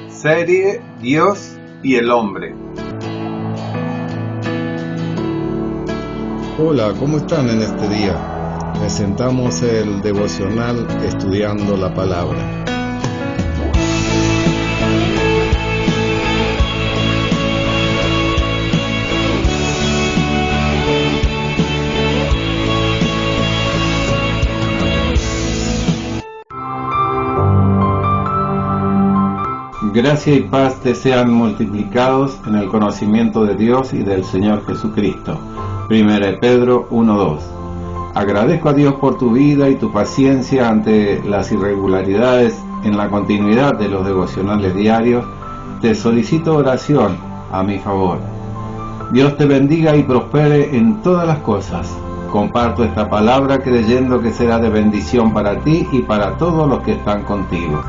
Serie Dios y el hombre. Hola, ¿cómo están en este día? Presentamos el devocional Estudiando la Palabra. Gracia y paz te sean multiplicados en el conocimiento de Dios y del Señor Jesucristo. 1 Pedro 1:2. Agradezco a Dios por tu vida y tu paciencia ante las irregularidades en la continuidad de los devocionales diarios. Te solicito oración a mi favor. Dios te bendiga y prospere en todas las cosas. Comparto esta palabra creyendo que será de bendición para ti y para todos los que están contigo.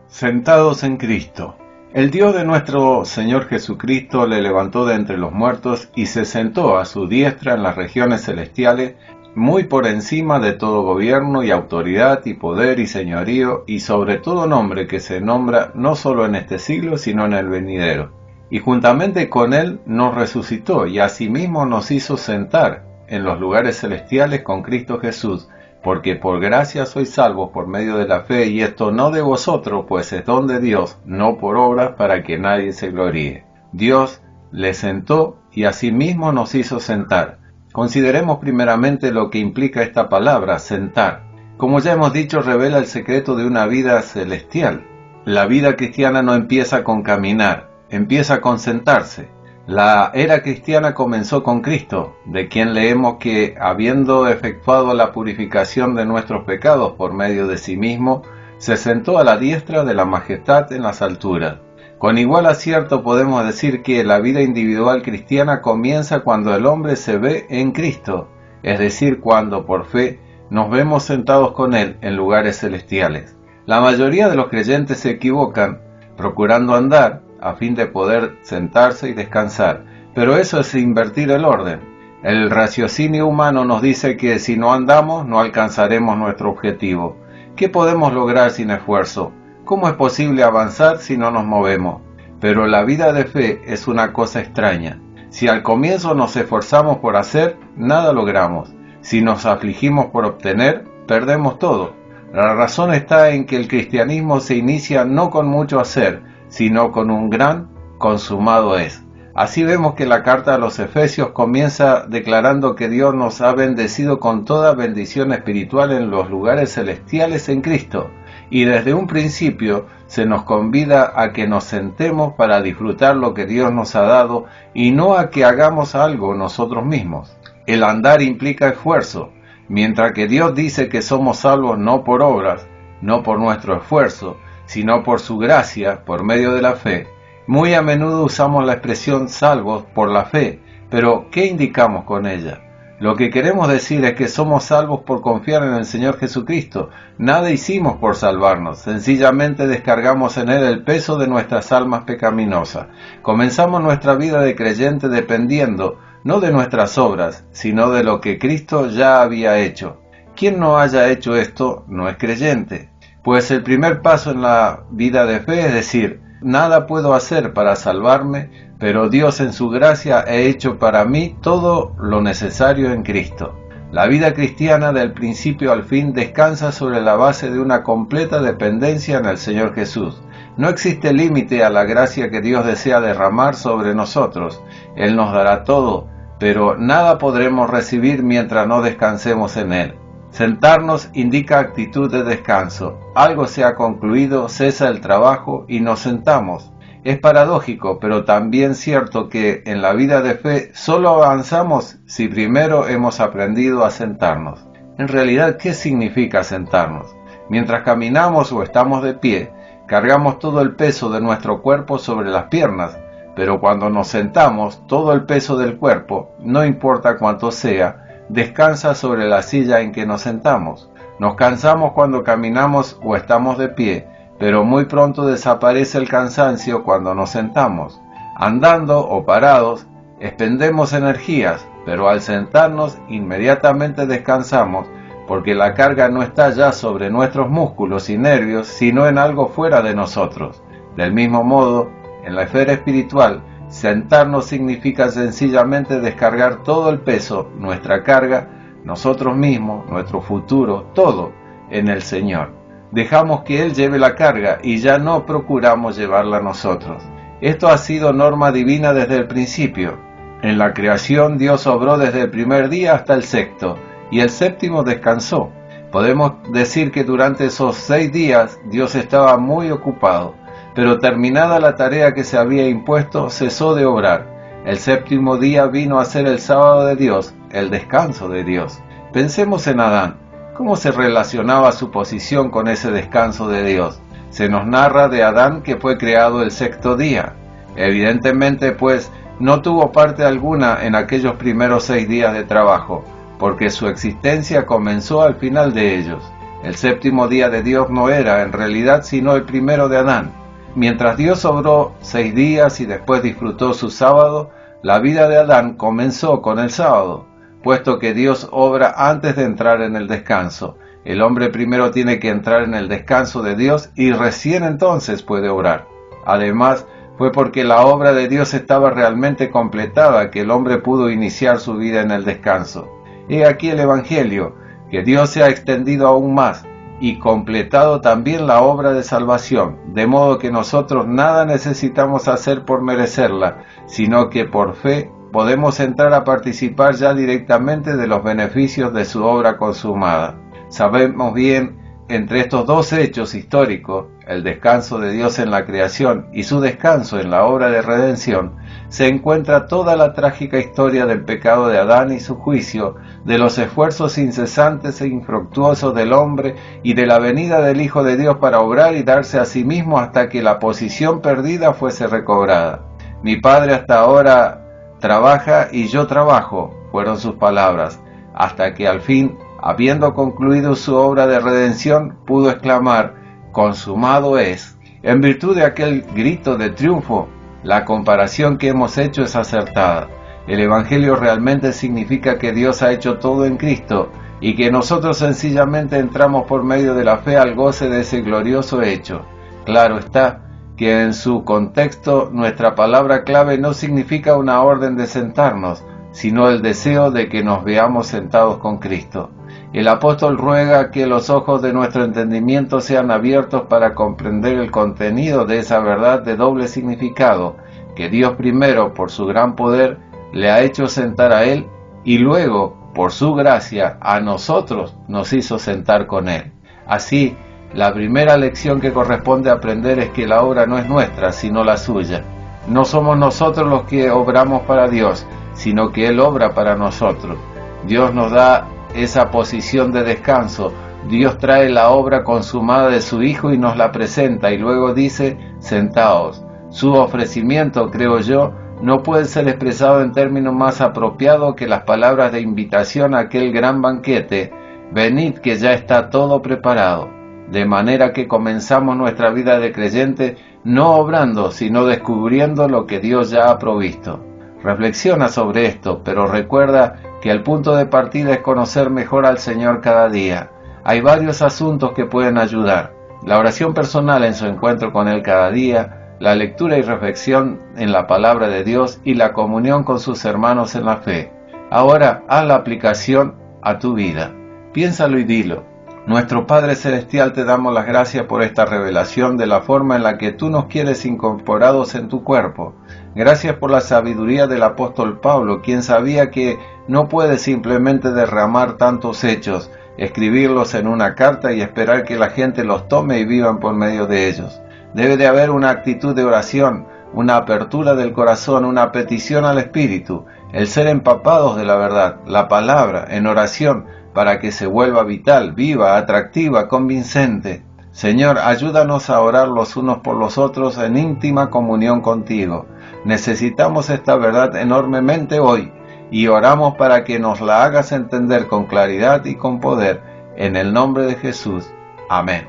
Sentados en Cristo. El Dios de nuestro Señor Jesucristo le levantó de entre los muertos y se sentó a su diestra en las regiones celestiales, muy por encima de todo gobierno y autoridad y poder y señorío y sobre todo nombre que se nombra no solo en este siglo sino en el venidero. Y juntamente con él nos resucitó y asimismo nos hizo sentar en los lugares celestiales con Cristo Jesús, porque por gracia sois salvos por medio de la fe, y esto no de vosotros, pues es don de Dios, no por obras, para que nadie se gloríe. Dios le sentó y asimismo nos hizo sentar. Consideremos primeramente lo que implica esta palabra, sentar. Como ya hemos dicho, revela el secreto de una vida celestial. La vida cristiana no empieza con caminar, empieza con sentarse. La era cristiana comenzó con Cristo, de quien leemos que, habiendo efectuado la purificación de nuestros pecados por medio de sí mismo, se sentó a la diestra de la majestad en las alturas. Con igual acierto podemos decir que la vida individual cristiana comienza cuando el hombre se ve en Cristo, es decir, cuando por fe nos vemos sentados con Él en lugares celestiales. La mayoría de los creyentes se equivocan, procurando andar, a fin de poder sentarse y descansar. Pero eso es invertir el orden. El raciocinio humano nos dice que si no andamos, no alcanzaremos nuestro objetivo. ¿Qué podemos lograr sin esfuerzo? ¿Cómo es posible avanzar si no nos movemos? Pero la vida de fe es una cosa extraña. Si al comienzo nos esforzamos por hacer, nada logramos. Si nos afligimos por obtener, perdemos todo. La razón está en que el cristianismo se inicia no con mucho hacer, sino con un gran consumado es. Así vemos que la carta a los Efesios comienza declarando que Dios nos ha bendecido con toda bendición espiritual en los lugares celestiales en Cristo, y desde un principio se nos convida a que nos sentemos para disfrutar lo que Dios nos ha dado y no a que hagamos algo nosotros mismos. El andar implica esfuerzo, mientras que Dios dice que somos salvos no por obras, no por nuestro esfuerzo, sino por su gracia, por medio de la fe. Muy a menudo usamos la expresión salvos por la fe, pero ¿qué indicamos con ella? Lo que queremos decir es que somos salvos por confiar en el Señor Jesucristo. Nada hicimos por salvarnos, sencillamente descargamos en Él el peso de nuestras almas pecaminosas. Comenzamos nuestra vida de creyente dependiendo, no de nuestras obras, sino de lo que Cristo ya había hecho. Quien no haya hecho esto no es creyente. Pues el primer paso en la vida de fe es decir, nada puedo hacer para salvarme, pero Dios en su gracia ha hecho para mí todo lo necesario en Cristo. La vida cristiana del principio al fin descansa sobre la base de una completa dependencia en el Señor Jesús. No existe límite a la gracia que Dios desea derramar sobre nosotros. Él nos dará todo, pero nada podremos recibir mientras no descansemos en Él. Sentarnos indica actitud de descanso. Algo se ha concluido, cesa el trabajo y nos sentamos. Es paradójico, pero también cierto que en la vida de fe solo avanzamos si primero hemos aprendido a sentarnos. En realidad, ¿qué significa sentarnos? Mientras caminamos o estamos de pie, cargamos todo el peso de nuestro cuerpo sobre las piernas, pero cuando nos sentamos, todo el peso del cuerpo, no importa cuánto sea, descansa sobre la silla en que nos sentamos. Nos cansamos cuando caminamos o estamos de pie, pero muy pronto desaparece el cansancio cuando nos sentamos. Andando o parados, expendemos energías, pero al sentarnos inmediatamente descansamos, porque la carga no está ya sobre nuestros músculos y nervios, sino en algo fuera de nosotros. Del mismo modo, en la esfera espiritual, sentarnos significa sencillamente descargar todo el peso, nuestra carga, nosotros mismos, nuestro futuro, todo, en el Señor. Dejamos que Él lleve la carga y ya no procuramos llevarla nosotros. Esto ha sido norma divina desde el principio. En la creación Dios obró desde el primer día hasta el sexto, y el séptimo descansó. Podemos decir que durante esos 6 días Dios estaba muy ocupado, pero terminada la tarea que se había impuesto, cesó de obrar. El séptimo día vino a ser el sábado de Dios, el descanso de Dios. Pensemos en Adán. ¿Cómo se relacionaba su posición con ese descanso de Dios? Se nos narra de Adán que fue creado el sexto día. Evidentemente, pues, no tuvo parte alguna en aquellos primeros 6 días de trabajo, porque su existencia comenzó al final de ellos. El séptimo día de Dios no era, en realidad, sino el primero de Adán. Mientras Dios obró 6 días y después disfrutó su sábado, la vida de Adán comenzó con el sábado, puesto que Dios obra antes de entrar en el descanso. El hombre primero tiene que entrar en el descanso de Dios y recién entonces puede obrar. Además, fue porque la obra de Dios estaba realmente completada que el hombre pudo iniciar su vida en el descanso. He aquí el Evangelio, que Dios se ha extendido aún más y completado también la obra de salvación, de modo que nosotros nada necesitamos hacer por merecerla, sino que por fe podemos entrar a participar ya directamente de los beneficios de su obra consumada. Sabemos bien, entre estos dos hechos históricos, el descanso de Dios en la creación y su descanso en la obra de redención, se encuentra toda la trágica historia del pecado de Adán y su juicio, de los esfuerzos incesantes e infructuosos del hombre y de la venida del Hijo de Dios para obrar y darse a sí mismo hasta que la posición perdida fuese recobrada. Mi Padre hasta ahora trabaja y yo trabajo, fueron sus palabras, hasta que al fin, habiendo concluido su obra de redención, pudo exclamar: consumado es. En virtud de aquel grito de triunfo, la comparación que hemos hecho es acertada. El Evangelio realmente significa que Dios ha hecho todo en Cristo y que nosotros sencillamente entramos por medio de la fe al goce de ese glorioso hecho. Claro está que en su contexto nuestra palabra clave no significa una orden de sentarnos, sino el deseo de que nos veamos sentados con Cristo. El apóstol ruega que los ojos de nuestro entendimiento sean abiertos para comprender el contenido de esa verdad de doble significado, que Dios primero, por su gran poder, le ha hecho sentar a Él, y luego, por su gracia, a nosotros nos hizo sentar con Él. Así, la primera lección que corresponde aprender es que la obra no es nuestra, sino la suya. No somos nosotros los que obramos para Dios, sino que Él obra para nosotros. Dios nos da esa posición de descanso. Dios trae la obra consumada de su Hijo y nos la presenta, y luego dice: sentaos. Su ofrecimiento, creo yo, no puede ser expresado en términos más apropiados que las palabras de invitación a aquel gran banquete: venid, que ya está todo preparado. De manera que comenzamos nuestra vida de creyente no obrando, sino descubriendo lo que Dios ya ha provisto. Reflexiona sobre esto, pero recuerda que el punto de partida es conocer mejor al Señor cada día. Hay varios asuntos que pueden ayudar: la oración personal en su encuentro con Él cada día, la lectura y reflexión en la palabra de Dios y la comunión con sus hermanos en la fe. Ahora, haz la aplicación a tu vida. Piénsalo y dilo. Nuestro Padre Celestial, te damos las gracias por esta revelación de la forma en la que tú nos quieres incorporados en tu cuerpo. Gracias por la sabiduría del apóstol Pablo, quien sabía que no puede simplemente derramar tantos hechos, escribirlos en una carta y esperar que la gente los tome y vivan por medio de ellos. Debe de haber una actitud de oración, una apertura del corazón, una petición al Espíritu, el ser empapados de la verdad, la palabra, en oración, para que se vuelva vital, viva, atractiva, convincente. Señor, ayúdanos a orar los unos por los otros en íntima comunión contigo. Necesitamos esta verdad enormemente hoy, y oramos para que nos la hagas entender con claridad y con poder, en el nombre de Jesús. Amén.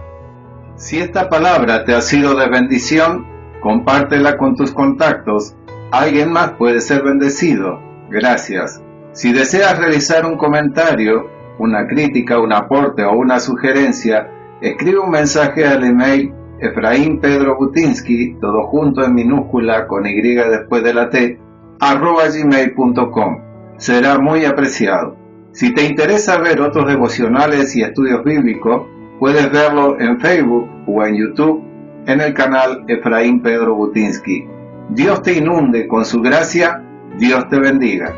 Si esta palabra te ha sido de bendición, compártela con tus contactos. Alguien más puede ser bendecido. Gracias. Si deseas realizar un comentario, una crítica, un aporte o una sugerencia, escribe un mensaje al email Efraín Pedro Butinsky, todo junto en minúscula con Y después de la T, @gmail.com. Será muy apreciado. Si te interesa ver otros devocionales y estudios bíblicos, puedes verlo en Facebook o en YouTube en el canal Efraín Pedro Butinsky. Dios te inunde con su gracia. Dios te bendiga.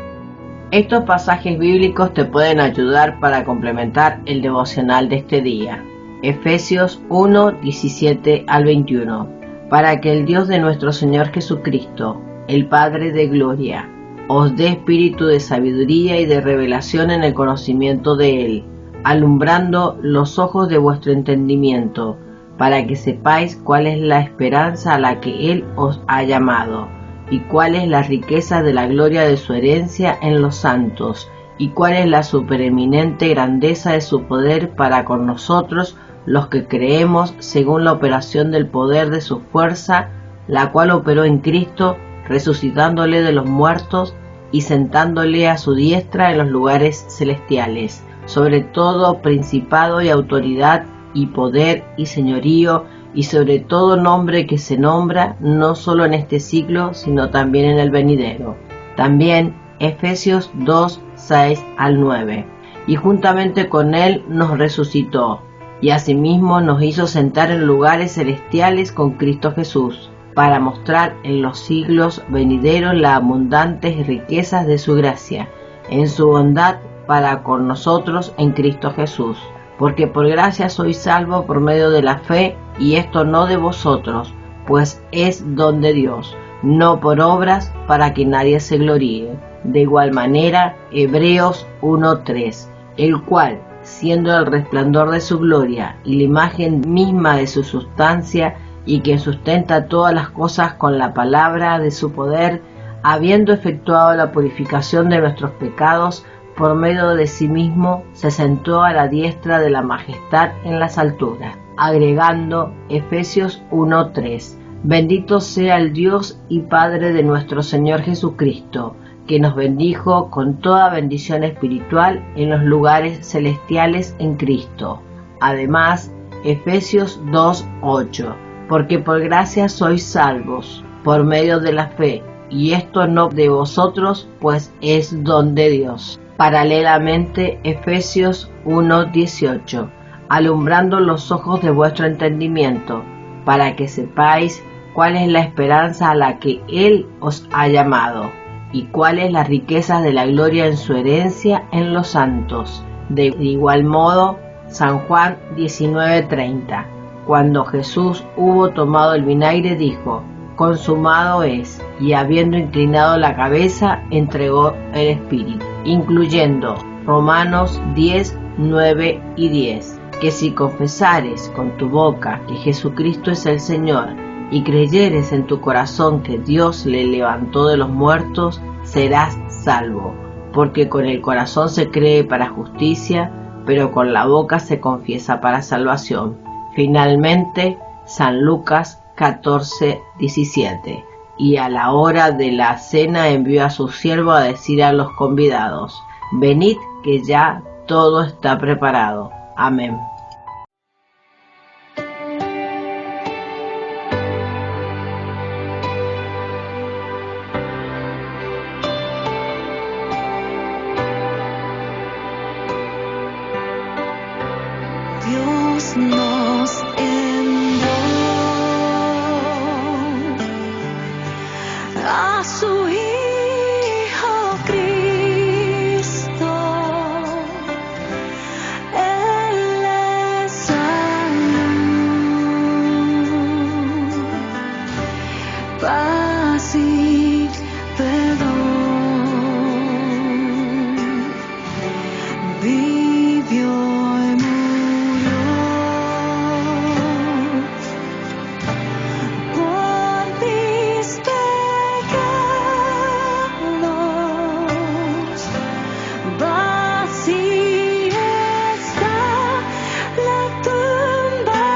Estos pasajes bíblicos te pueden ayudar para complementar el devocional de este día. Efesios 1, 17 al 21. Para que el Dios de nuestro Señor Jesucristo, el Padre de gloria, os dé espíritu de sabiduría y de revelación en el conocimiento de Él, alumbrando los ojos de vuestro entendimiento, para que sepáis cuál es la esperanza a la que Él os ha llamado, y cuál es la riqueza de la gloria de su herencia en los santos, y cuál es la supereminente grandeza de su poder para con nosotros, los que creemos según la operación del poder de su fuerza, la cual operó en Cristo, resucitándole de los muertos y sentándole a su diestra en los lugares celestiales, sobre todo principado y autoridad y poder y señorío, y sobre todo nombre que se nombra, no solo en este siglo, sino también en el venidero. También Efesios 2, 6 al 9. Y juntamente con Él nos resucitó, y asimismo nos hizo sentar en lugares celestiales con Cristo Jesús, para mostrar en los siglos venideros las abundantes riquezas de su gracia, en su bondad para con nosotros en Cristo Jesús. Porque por gracia sois salvos por medio de la fe, y esto no de vosotros, pues es don de Dios, no por obras, para que nadie se gloríe. De igual manera, Hebreos 1:3, el cual, siendo el resplandor de su gloria y la imagen misma de su sustancia, y que sustenta todas las cosas con la palabra de su poder, habiendo efectuado la purificación de nuestros pecados, por medio de sí mismo, se sentó a la diestra de la majestad en las alturas. Agregando Efesios 1:3, bendito sea el Dios y Padre de nuestro Señor Jesucristo, que nos bendijo con toda bendición espiritual en los lugares celestiales en Cristo. Además, Efesios 2:8, porque por gracia sois salvos, por medio de la fe, y esto no de vosotros, pues es don de Dios. Paralelamente, Efesios 1:18, alumbrando los ojos de vuestro entendimiento, para que sepáis cuál es la esperanza a la que Él os ha llamado, y cuáles las riquezas de la gloria en su herencia en los santos. De igual modo, San Juan 19:30, cuando Jesús hubo tomado el vinagre, dijo: consumado es, y habiendo inclinado la cabeza, entregó el espíritu, incluyendo Romanos 10, 9 y 10, que si confesares con tu boca que Jesucristo es el Señor, y creyeres en tu corazón que Dios le levantó de los muertos, serás salvo, porque con el corazón se cree para justicia, pero con la boca se confiesa para salvación. Finalmente, San Lucas 14:17, y a la hora de la cena envió a su siervo a decir a los convidados: venid, que ya todo está preparado. Amén. Dios nos envió a su Hijo Cristo. Él es salud, paz y perdón. Vivió vacía está la tumba.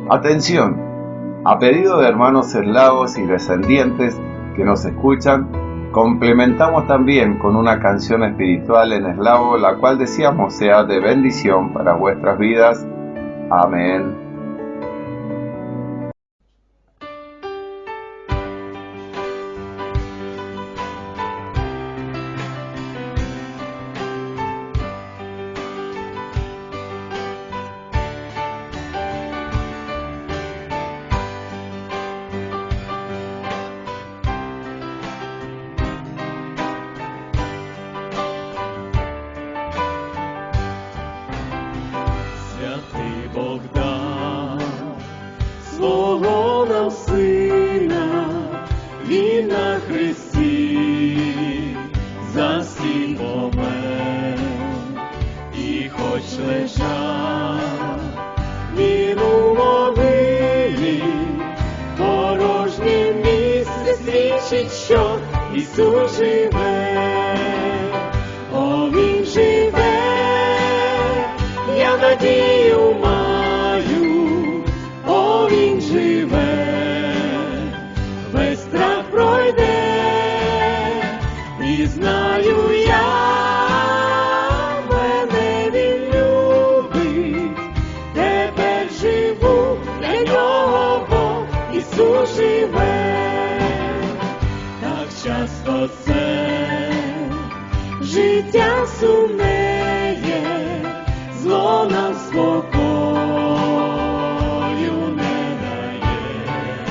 Atención, a pedido de hermanos eslavos y descendientes que nos escuchan, complementamos también con una canción espiritual en eslavo, la cual deseamos sea de bendición para vuestras vidas. Amén. Бог дав свого нам Сина, Він на хресті за всі помер, і хоч лежав він у могилі, порожнє місце свідчить, що Ісус живе, о, Він живе, я надію маю, о, Він живе, весь страх пройде, і знаю я, мене Він любить, тепер живу для нього, бо Ісус живе, так часто це життя сумне є, зло нам спокою не дає,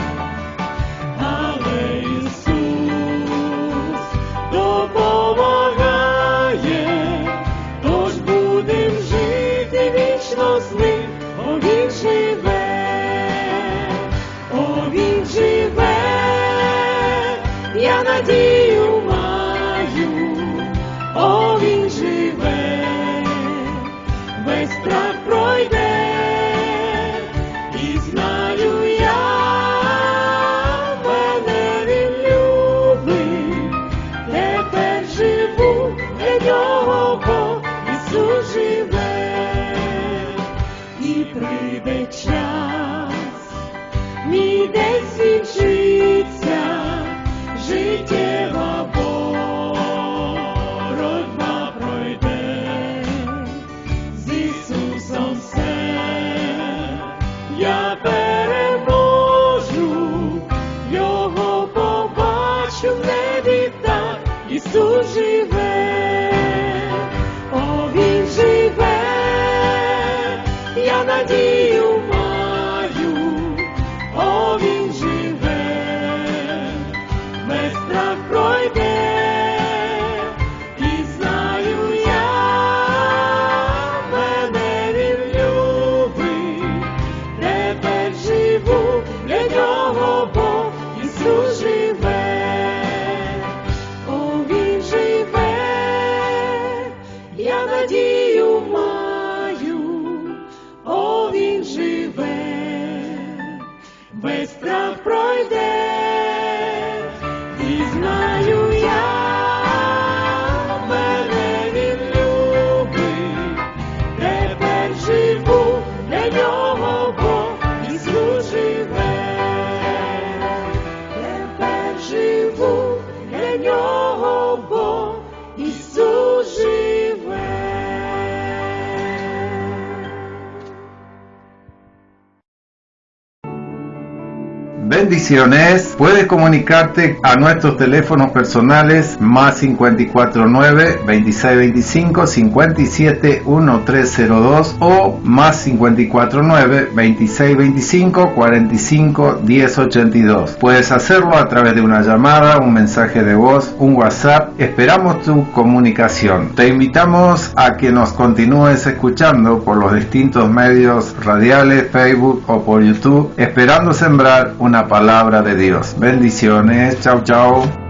але Ісус допомагає, тож будем жити вічно з ним, о, Він живе, о, Він живе, я надію маю, о, Він живе, весь страх пройде, і знаю я, мене Він любить, тепер живу для нього, бо Ісус живе, і прийде час, мій день свідчиться, життєва боротьба пройде, з Ісусом все я переможу, його побачу в небі, так Ісус живе, о, Він живе, я надію маю, о, Він живе, весь страх пройде, і знаю я, мене Він любить, тепер живу для нього, бо Ісус живе, о, Він живе, я надію маю, о, Він живе, весь страх пройде, і знаю я, мене Він любить, тепер живу для нього, бо Ісус живе, тепер живу для нього, бо Ісус живе. Bendiciones. Puedes comunicarte a nuestros teléfonos personales más 549-2625-571302 o más 549-2625-451082. Puedes hacerlo a través de una llamada, un mensaje de voz, un WhatsApp. Esperamos tu comunicación. Te invitamos a que nos continúes escuchando por los distintos medios radiales, Facebook o por YouTube, esperando sembrar una palabra de Dios. Bendiciones. Chau, chau.